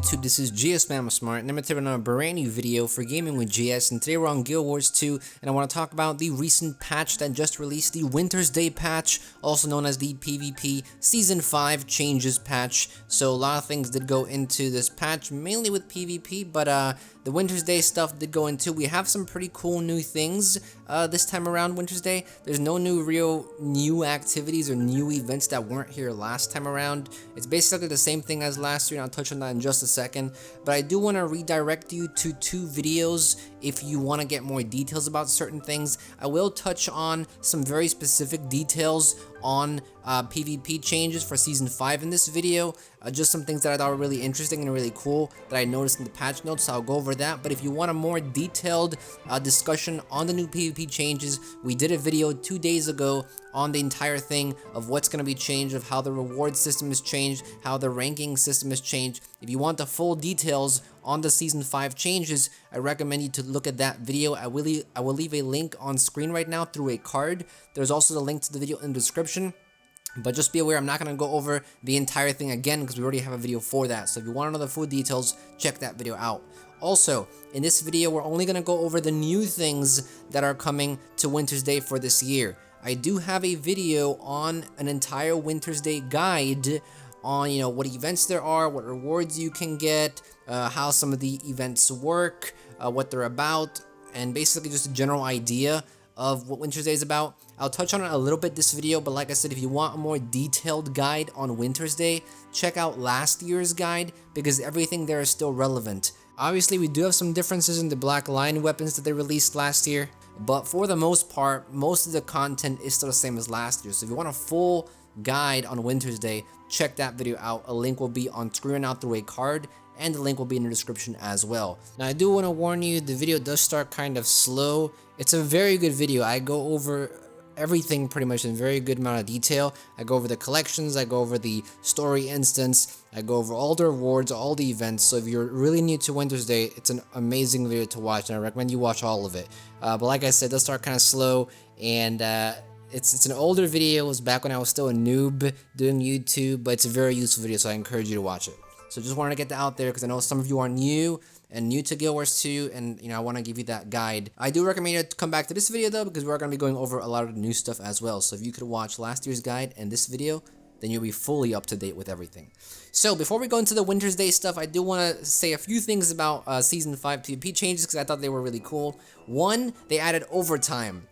YouTube, this is GSmaniamsmart, and I'm taking on a brand new video for Gaming with GS, and today we're on Guild Wars 2, and I want to talk about the recent patch that just released, the Wintersday patch, also known as the PvP Season 5 Changes patch. So a lot of things did go into this patch, mainly with PvP, but the Wintersday stuff did go into. We have some pretty cool new things this time around Wintersday. There's no new activities or new events that weren't here last time around. It's basically the same thing as last year, and I'll touch on that in just a second. But I do want to redirect you to two videos if you want to get more details about certain things. I will touch on some very specific details on PvP changes for Season 5 in this video. Just some things that I thought were really interesting and really cool that I noticed in the patch notes, so I'll go over that. But if you want a more detailed discussion on the new PvP changes, we did a video 2 days ago on the entire thing of what's going to be changed, of how the reward system is changed, how the ranking system is changed. If you want the full details on the Season 5 changes, I recommend you to look at that video. I will leave a link on screen right now through a card. There's also the link to the video in the description. But just be aware, I'm not going to go over the entire thing again because we already have a video for that. So if you want to know the full details, check that video out. Also, in this video, we're only going to go over the new things that are coming to Wintersday for this year. I do have a video on an entire Wintersday guide on, what events there are, what rewards you can get, how some of the events work, what they're about, and basically just a general idea of what Wintersday is about. I'll touch on it a little bit this video, but like I said, if you want a more detailed guide on Wintersday, check out last year's guide because everything there is still relevant. Obviously, we do have some differences in the Black Lion weapons that they released last year, but for the most part, most of the content is still the same as last year. So if you want a full guide on Wintersday, check that video out. A link will be on screen now through a card, and the link will be in the description as well. Now, I do want to warn you, the video does start kind of slow. It's a very good video. I go over everything pretty much in very good amount of detail. I go over the collections, I go over the story instance, I go over all the rewards, all the events. So if you're really new to Wintersday, it's an amazing video to watch, and I recommend you watch all of it. But like I said, it does start kind of slow, and it's an older video. It was back when I was still a noob doing YouTube, but it's a very useful video, so I encourage you to watch it. So just wanted to get that out there because I know some of you are new to Guild Wars 2, and I want to give you that guide. I do recommend you to come back to this video though, because we're going to be going over a lot of the new stuff as well. So if you could watch last year's guide and this video, then you'll be fully up to date with everything. So before we go into the Wintersday stuff, I do want to say a few things about Season 5 PvP changes because I thought they were really cool. One, they added overtime,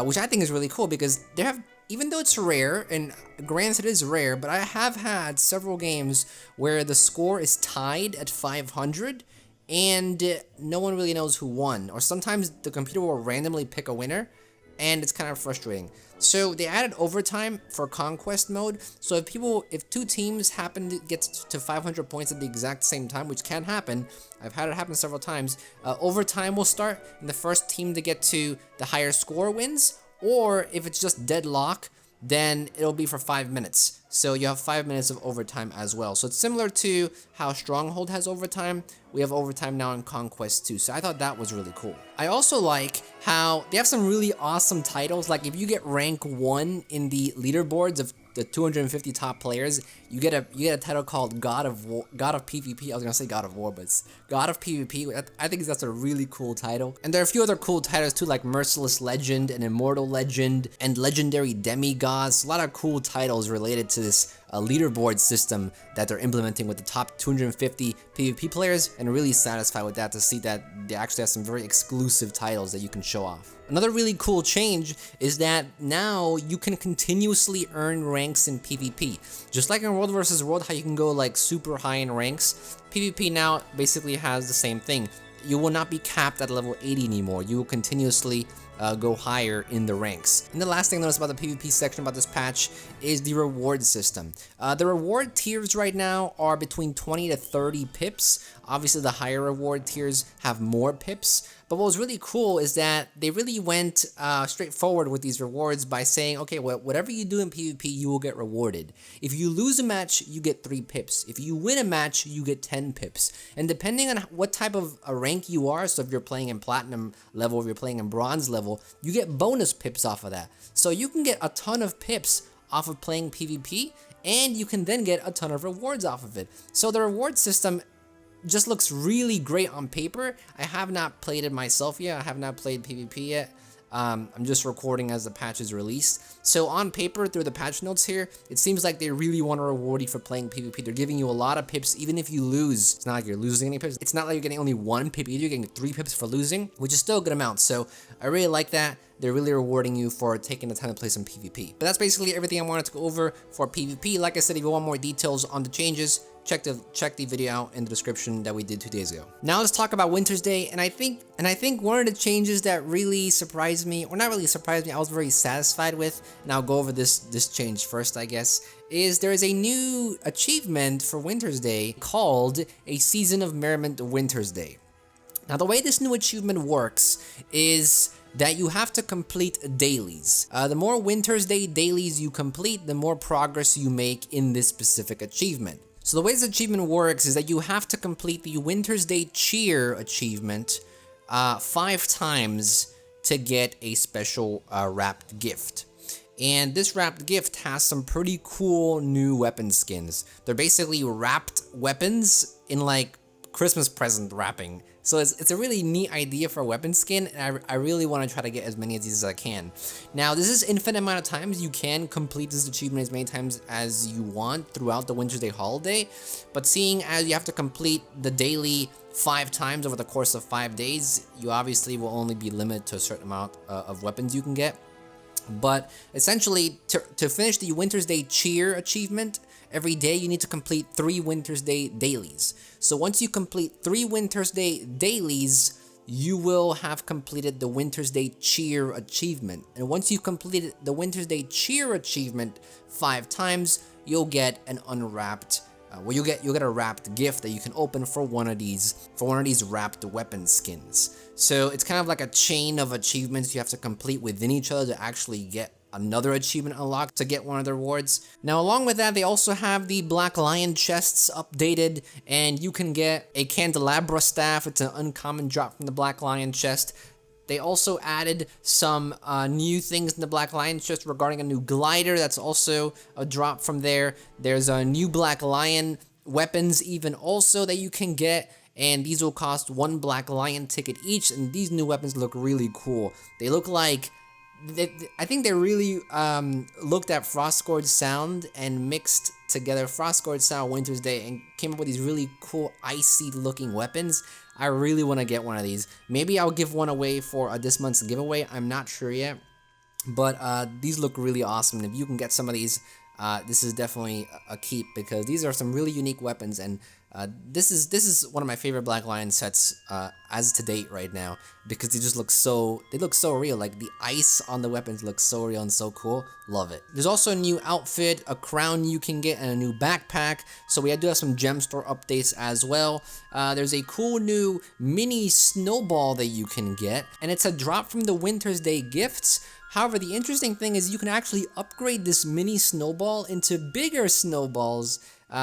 which I think is really cool because even though it's rare, and granted it is rare, but I have had several games where the score is tied at 500 and no one really knows who won, or sometimes the computer will randomly pick a winner and it's kind of frustrating. So they added overtime for conquest mode, so if two teams happen to get to 500 points at the exact same time, which can happen, I've had it happen several times, overtime will start and the first team to get to the higher score wins. Or if it's just deadlock, then it'll be for 5 minutes. So you have 5 minutes of overtime as well. So it's similar to how Stronghold has overtime. We have overtime now in Conquest 2. So I thought that was really cool. I also like how they have some really awesome titles. Like if you get rank 1 in the leaderboards of the 250 top players, you get a title called God of PvP. I was gonna say God of War, but it's God of PvP. I think that's a really cool title. And there are a few other cool titles too, like Merciless Legend and Immortal Legend and Legendary Demigods. A lot of cool titles related to this leaderboard system that they're implementing with the top 250 PvP players, and really satisfied with that to see that they actually have some very exclusive titles that you can show off. Another really cool change is that now you can continuously earn ranks in PvP. Just like in World vs. World, how you can go like super high in ranks, PvP now basically has the same thing. You will not be capped at level 80 anymore. You will continuously go higher in the ranks. And the last thing I noticed about the PvP section about this patch is the reward system. The reward tiers right now are between 20 to 30 pips. Obviously, the higher reward tiers have more pips. But what was really cool is that they really went straightforward with these rewards by saying, okay, whatever you do in PvP, you will get rewarded. If you lose a match, you get 3 pips. If you win a match, you get 10 pips. And depending on what type of a rank you are, so if you're playing in Platinum level, if you're playing in Bronze level, you get bonus pips off of that. So you can get a ton of pips off of playing PvP, and you can then get a ton of rewards off of it. So the reward system just looks really great on paper. I have not played it myself yet. I have not played PvP yet. I'm just recording as the patch is released. So on paper, through the patch notes here, it seems like they really want to reward you for playing PvP. They're giving you a lot of pips, even if you lose. It's not like you're losing any pips. It's not like you're getting only 1 pip either. You're getting 3 pips for losing, which is still a good amount. So I really like that. They're really rewarding you for taking the time to play some PvP. But that's basically everything I wanted to go over for PvP. Like I said, if you want more details on the changes, check the video out in the description that we did 2 days ago. Now let's talk about Wintersday, and I think one of the changes that really surprised me, or not really surprised me, I was very satisfied with, and I'll go over this change first, I guess, is there is a new achievement for Wintersday called a Season of Merriment Wintersday. Now the way this new achievement works is that you have to complete dailies. The more Wintersday dailies you complete, the more progress you make in this specific achievement. So the way this achievement works is that you have to complete the Wintersday Cheer achievement 5 times to get a special wrapped gift. And this wrapped gift has some pretty cool new weapon skins. They're basically wrapped weapons in like Christmas present wrapping. So it's a really neat idea for a weapon skin, and I really want to try to get as many of these as I can. Now, this is infinite amount of times. You can complete this achievement as many times as you want throughout the Wintersday holiday, but seeing as you have to complete the daily 5 times over the course of 5 days, you obviously will only be limited to a certain amount of weapons you can get. But essentially, to finish the Wintersday Cheer achievement, every day you need to complete 3 Wintersday dailies. So once you complete 3 Wintersday dailies, you will have completed the Wintersday Cheer achievement. And once you've completed the Wintersday Cheer achievement 5 times, you'll get an unwrapped you'll get a wrapped gift that you can open for one of these wrapped weapon skins. So it's kind of like a chain of achievements you have to complete within each other to actually get another achievement unlocked to get one of the rewards. Now, along with that, they also have the Black Lion chests updated, and you can get a candelabra staff. It's an uncommon drop from the Black Lion chest. They also added some new things in the Black Lion chest regarding a new glider. That's also a drop from there. There's a new Black Lion weapons even also that you can get, and these will cost 1 Black Lion ticket each, and these new weapons look really cool. They look like I think they really looked at Frostgorge Sound and mixed together Frostgorge Sound Wintersday and came up with these really cool icy looking weapons. I really want to get one of these. Maybe I'll give one away for this month's giveaway. I'm not sure yet, but these look really awesome. If you can get some of these, this is definitely a keep, because these are some really unique weapons, and this is one of my favorite Black Lion sets as to date right now, because they look so real. Like the ice on the weapons looks so real and so cool. Love it. There's also a new outfit, a crown you can get, and a new backpack. So we do have some gem store updates as well. There's a cool new mini snowball that you can get, and it's a drop from the Wintersday gifts. However, the interesting thing is you can actually upgrade this mini snowball into bigger snowballs.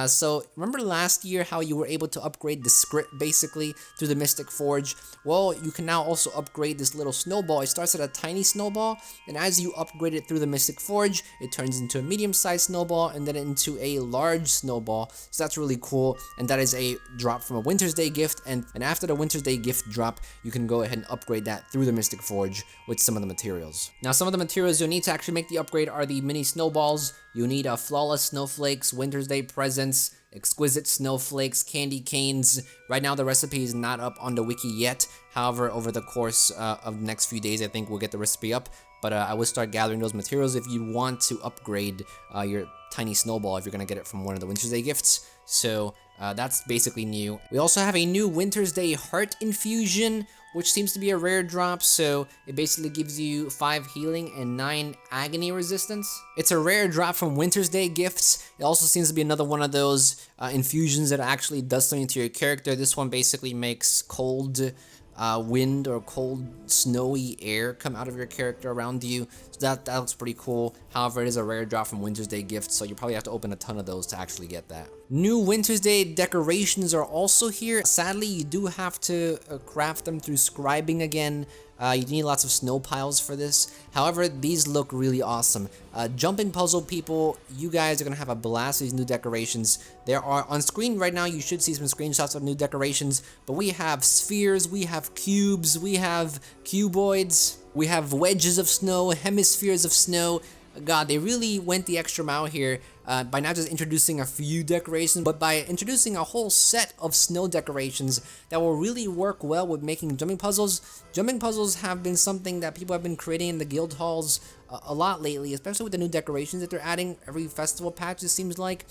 So remember last year how you were able to upgrade the script basically through the Mystic Forge? Well, you can now also upgrade this little snowball. It starts at a tiny snowball, and as you upgrade it through the Mystic Forge, it turns into a medium-sized snowball and then into a large snowball. So that's really cool, and that is a drop from a Wintersday gift, and after the Wintersday gift drop, you can go ahead and upgrade that through the Mystic Forge with some of the materials. Now, some of the materials you'll need to actually make the upgrade are the mini snowballs. You need Flawless Snowflakes, Wintersday Presents, Exquisite Snowflakes, Candy Canes. Right now, the recipe is not up on the wiki yet. However, over the course of the next few days, I think we'll get the recipe up. But I will start gathering those materials if you want to upgrade your tiny snowball, if you're going to get it from one of the Wintersday gifts. So that's basically new. We also have a new Wintersday Heart Infusion, which seems to be a rare drop, so it basically gives you 5 healing and 9 agony resistance. It's a rare drop from Wintersday gifts. It also seems to be another one of those infusions that actually does something to your character. This one basically makes cold wind or cold snowy air come out of your character around you. So that looks pretty cool. However, it is a rare drop from Wintersday gifts, so you probably have to open a ton of those to actually get that. New Winter's Day decorations are also here. Sadly, you do have to craft them through scribing again. You need lots of snow piles for this. However, these look really awesome. Jumping puzzle people, you guys are gonna have a blast with these new decorations. There are on screen right now, you should see some screenshots of new decorations, but we have spheres, we have cubes, we have cuboids, we have wedges of snow, hemispheres of snow. God, they really went the extra mile here by not just introducing a few decorations, but by introducing a whole set of snow decorations that will really work well with making jumping puzzles. Jumping puzzles have been something that people have been creating in the guild halls a lot lately, especially with the new decorations that they're adding every festival patch, it seems like.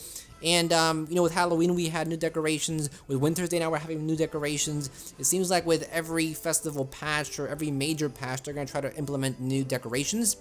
And, you know, with Halloween, we had new decorations. With Winter's Day, now we're having new decorations. It seems like with every festival patch or every major patch, they're going to try to implement new decorations.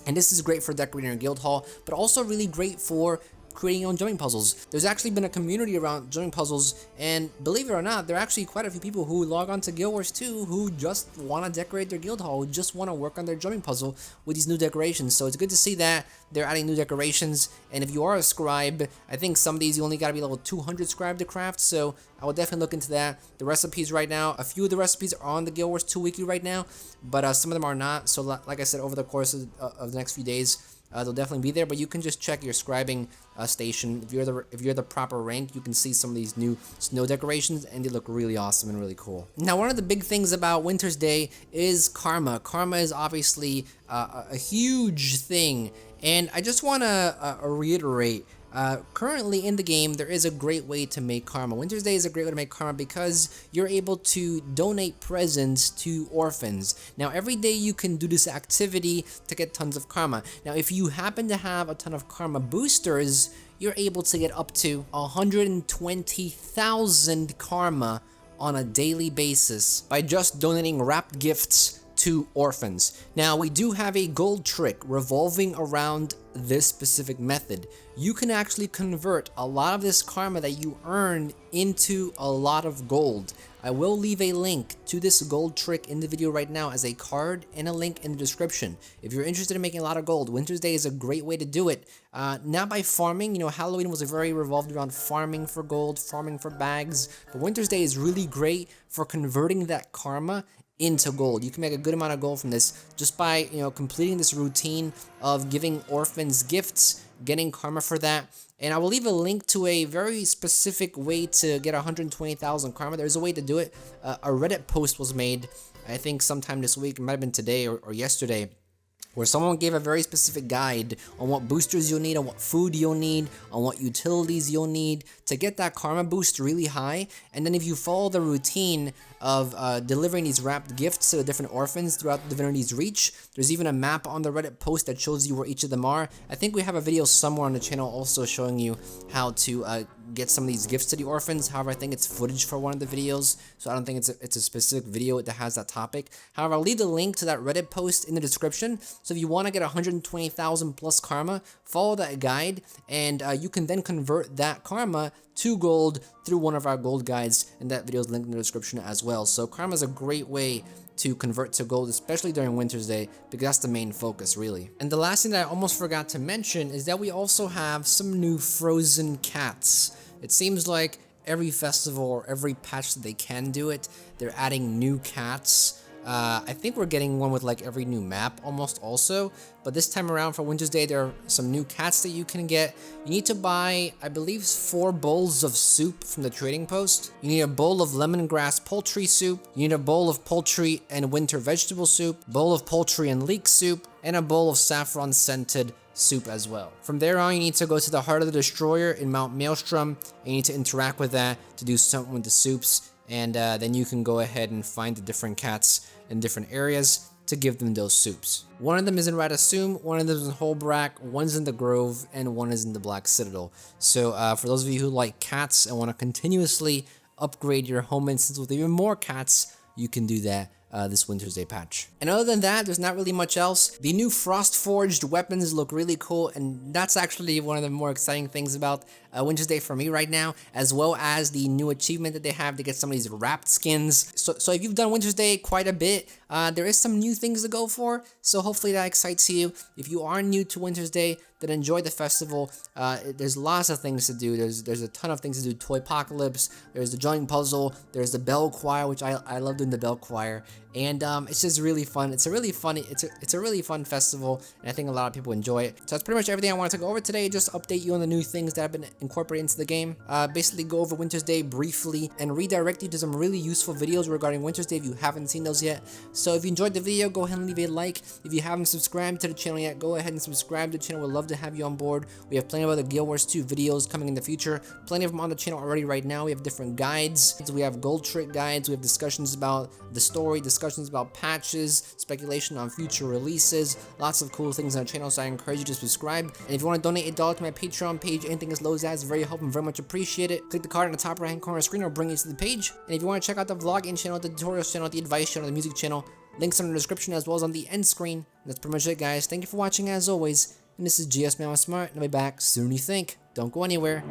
And this is great for decorating your guild hall, but also really great for creating your own jumping puzzles. There's actually been a community around jumping puzzles, and believe it or not, there are actually quite a few people who log on to Guild Wars 2 who just want to decorate their guild hall, who just want to work on their jumping puzzle with these new decorations. So it's good to see that they're adding new decorations, and if you are a scribe, I think some of these you only got to be level 200 scribe to craft, so I will definitely look into that. The recipes right now, a few of the recipes are on the Guild Wars 2 weekly right now, but some of them are not, so like I said, over the course of the next few days, they'll definitely be there, but you can just check your scribing station. If you're the proper rank, you can see some of these new snow decorations, and they look really awesome and really cool. Now, one of the big things about Winter's Day is karma. Karma is obviously a huge thing, and I just want to reiterate. Currently in the game, there is a great way to make karma. Winter's Day is a great way to make karma because you're able to donate presents to orphans. Now, every day you can do this activity to get tons of karma. Now, if you happen to have a ton of karma boosters, you're able to get up to 120,000 karma on a daily basis by just donating wrapped gifts to orphans. Now, we do have a gold trick revolving around this specific method. You can actually convert a lot of this karma that you earn into a lot of gold. I will leave a link to this gold trick in the video right now as a card and a link in the description. If you're interested in making a lot of gold, Winter's Day is a great way to do it. Not by farming, you know, Halloween was very revolved around farming for gold, farming for bags, but Winter's Day is really great for converting that karma into gold. You can make a good amount of gold from this just by, you know, completing this routine of giving orphans gifts, getting karma for that. And I will leave a link to a very specific way to get 120,000 karma. There's a way to do it. A Reddit post was made, I think sometime this week, it might have been today or yesterday, where someone gave a very specific guide on what boosters you'll need, on what food you'll need, on what utilities you'll need to get that karma boost really high. And then if you follow the routine of delivering these wrapped gifts to the different orphans throughout the Divinity's Reach, there's even a map on the Reddit post that shows you where each of them are. I think we have a video somewhere on the channel also showing you how to get some of these gifts to the orphans. However, I think it's footage for one of the videos, so I don't think it's a specific video that has that topic. However, I'll leave the link to that Reddit post in the description, so if you want to get 120,000 plus karma, follow that guide, and you can then convert that karma to gold through one of our gold guides, and that video is linked in the description as well. So karma is a great way to convert to gold, especially during Winter's Day, because that's the main focus, really. And the last thing that I almost forgot to mention is that we also have some new frozen cats. It seems like every festival or every patch that they can do it, they're adding new cats. I think we're getting one with like every new map almost also, but this time around for Winter's Day, there are some new cats that you can get. You need to buy, I believe, 4 bowls of soup from the trading post. You need a bowl of lemongrass poultry soup. You need a bowl of poultry and winter vegetable soup, bowl of poultry and leek soup, and a bowl of saffron scented soup as well. From there on, you need to go to the Heart of the Destroyer in Mount Maelstrom, and you need to interact with that to do something with the soups, and then you can go ahead and find the different cats in different areas to give them those soups. One of them is in Radasum, one of them is in Holbrack, one's in the Grove, and one is in the Black Citadel. So for those of you who like cats and want to continuously upgrade your home instance with even more cats, you can do that this Winter's Day patch. And other than that, there's not really much else. The new Frost Forged weapons look really cool, and that's actually one of the more exciting things about Wintersday for me right now, as well as the new achievement that they have to get some of these wrapped skins. So if you've done Wintersday quite a bit, there is some new things to go for, so hopefully that excites you. If you are new to Wintersday, then enjoy the festival. There's lots of things to do. There's a ton of things to do. Toy Apocalypse, there's the joining puzzle, there's the bell choir, which I love doing the bell choir, and it's just really fun. It's a really fun festival, and I think a lot of people enjoy it. So that's pretty much everything I wanted to go over today. Just update you on the new things that have been incorporated into the game. Basically go over Wintersday briefly and redirect you to some really useful videos regarding Wintersday if you haven't seen those yet. So if you enjoyed the video, go ahead and leave a like. If you haven't subscribed to the channel yet, go ahead and subscribe to the channel. We'd love to have you on board. We have plenty of other Guild Wars 2 videos coming in the future. Plenty of them on the channel already right now. We have different guides. We have gold trick guides. We have discussions about the story, discussions about patches, speculation on future releases. Lots of cool things on the channel, so I encourage you to subscribe. And if you want to donate $1 to my Patreon page, anything as low as that is very helpful and very much appreciated. Click the card in the top right hand corner of the screen or bring you to the page. And if you want to check out the vlogging channel, the tutorials channel, the advice channel, the music channel, links are in the description as well as on the end screen. And that's pretty much it, guys. Thank you for watching as always. And this is GSmaniamsmart, and I'll be back sooner than you think. Don't go anywhere.